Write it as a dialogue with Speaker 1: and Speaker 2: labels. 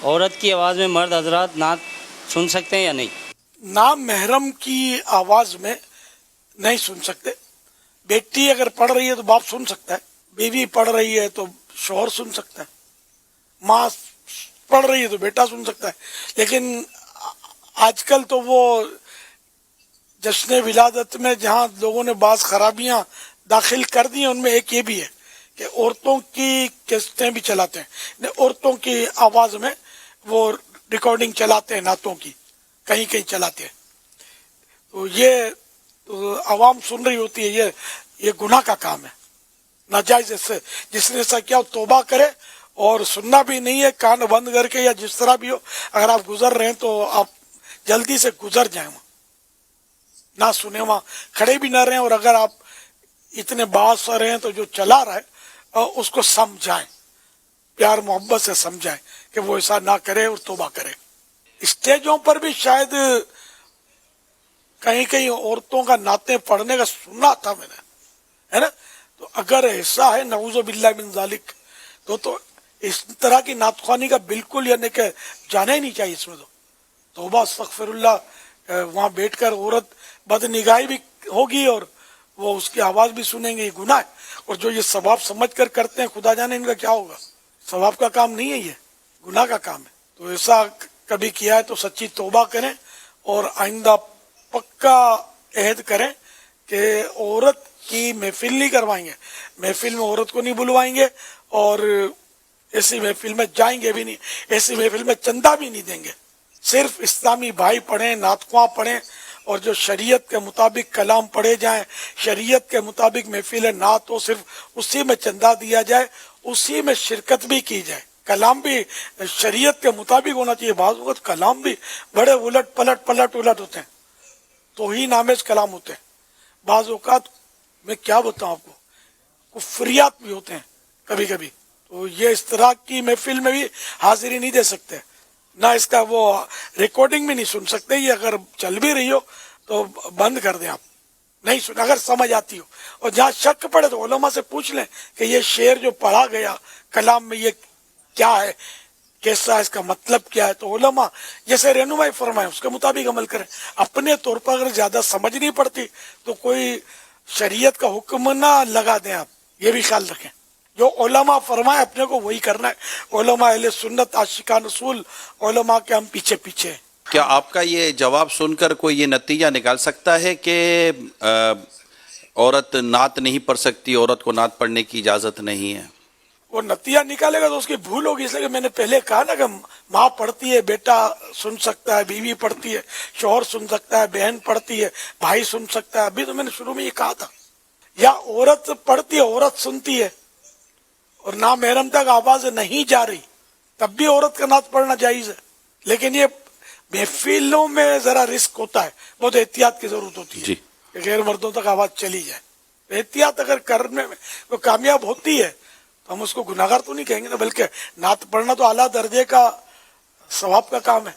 Speaker 1: عورت کی آواز میں مرد حضرات نعت سن سکتے ہیں یا نہیں؟
Speaker 2: نامحرم کی آواز میں نہیں سن سکتے. بیٹی اگر پڑھ رہی ہے تو باپ سن سکتا ہے, بیوی پڑھ رہی ہے تو شوہر سن سکتا ہے, ماں پڑھ رہی ہے تو بیٹا سن سکتا ہے. لیکن آج کل تو وہ جشن ولادت میں جہاں لوگوں نے بعض خرابیاں داخل کر دی ہیں, ان میں ایک یہ بھی ہے کہ عورتوں کی کیسٹیں بھی چلاتے ہیں, عورتوں کی آواز میں وہ ریکارڈنگ چلاتے ہیں, نعتوں کی کہیں کہیں چلاتے ہیں. تو یہ عوام سن رہی ہوتی ہے, یہ گناہ کا کام ہے, ناجائز. سے جس نے ایسا کیا توبہ کرے, اور سننا بھی نہیں ہے, کان بند کر کے یا جس طرح بھی ہو. اگر آپ گزر رہے ہیں تو آپ جلدی سے گزر جائیں, وہاں نہ سنیں, وہاں کھڑے بھی نہ رہیں. اور اگر آپ اتنے باس رہے ہیں تو جو چلا رہا ہے اس کو سمجھائیں, پیار محبت سے سمجھائیں کہ وہ ایسا نہ کرے اور توبہ کرے. اسٹیجوں پر بھی شاید کہیں کہیں عورتوں کا نعتیں پڑھنے کا سنا تھا میں نے, ہے نا. تو اگر ایسا ہے نعوذ باللہ من ذالک, تو اس طرح کی نعت خوانی کا بالکل یعنی کہ جانا ہی نہیں چاہیے. اس میں تو توبہ استغفر اللہ. وہاں بیٹھ کر عورت بد نگاہی بھی ہوگی اور وہ اس کی آواز بھی سنیں گے, یہ گناہ ہے. اور جو یہ ثواب سمجھ کر کرتے ہیں, خدا جانے ان کا کیا ہوگا. ثواب کا کام نہیں ہے, یہ گناہ کا کام ہے. تو ایسا کبھی کیا ہے تو سچی توبہ کریں, اور آئندہ پکا عہد کریں کہ عورت کی محفل نہیں کروائیں گے, محفل میں عورت کو نہیں بلوائیں گے, اور ایسی محفل میں جائیں گے بھی نہیں, ایسی محفل میں چندہ بھی نہیں دیں گے. صرف اسلامی بھائی پڑھیں, نعت خواں پڑھیں, اور جو شریعت کے مطابق کلام پڑھے جائیں, شریعت کے مطابق محفل نعت ہو, صرف اسی میں چندہ دیا جائے, اسی میں شرکت بھی کی جائے. کلام بھی شریعت کے مطابق ہونا چاہیے. بعض وقت کلام بھی بڑے الٹ پلٹ ہوتے ہیں, توہین آمیز کلام ہوتے ہیں. بعض اوقات میں کیا بتاؤں آپ کو, کفریات بھی ہوتے ہیں کبھی کبھی. تو یہ اس طرح کی محفل میں بھی حاضری نہیں دے سکتے, نہ اس کا وہ ریکارڈنگ بھی نہیں سن سکتے. یہ اگر چل بھی رہی ہو تو بند کر دیں آپ, نہیں سن. اگر سمجھ آتی ہو اور جہاں شک پڑے تو علماء سے پوچھ لیں کہ یہ شعر جو پڑھا گیا کلام میں یہ کیا ہے, کیسا, اس کا مطلب کیا ہے. تو علماء جیسے رہنمائی فرمائیں اس کے مطابق عمل کریں. اپنے طور پر اگر زیادہ سمجھ نہیں پڑتی تو کوئی شریعت کا حکم نہ لگا دیں آپ, یہ بھی خیال رکھیں. جو علماء فرمائے اپنے کو وہی کرنا ہے. علماء اہل سنت عاشقان رسول, علماء کے ہم پیچھے پیچھے ہیں.
Speaker 3: کیا آپ کا یہ جواب سن کر کوئی یہ نتیجہ نکال سکتا ہے کہ عورت نعت نہیں پڑھ سکتی, عورت کو نعت پڑھنے کی اجازت نہیں ہے؟
Speaker 2: وہ نتیجہ نکالے گا تو اس کی بھول ہوگی. اس لیے کہ میں نے پہلے کہا نا کہ ماں پڑھتی ہے, بیٹا سن سکتا ہے, بیوی پڑھتی ہے, شوہر سن سکتا ہے, بہن پڑھتی ہے, بھائی سن سکتا ہے. ابھی تو میں نے شروع میں یہ کہا تھا. یا عورت پڑھتی ہے, عورت سنتی ہے, اور نامحرم تک آواز نہیں جا رہی, تب بھی عورت کا نعت پڑھنا جائز ہے. لیکن یہ محفلوں میں ذرا رسک ہوتا ہے, بہت احتیاط کی ضرورت ہوتی ہے کہ غیر مردوں تک آواز چلی جائے. احتیاط اگر کرنے میں وہ کامیاب ہوتی ہے تو ہم اس کو گناہگار تو نہیں کہیں گے نا, بلکہ نعت پڑھنا تو اعلیٰ درجے کا ثواب کا کام ہے.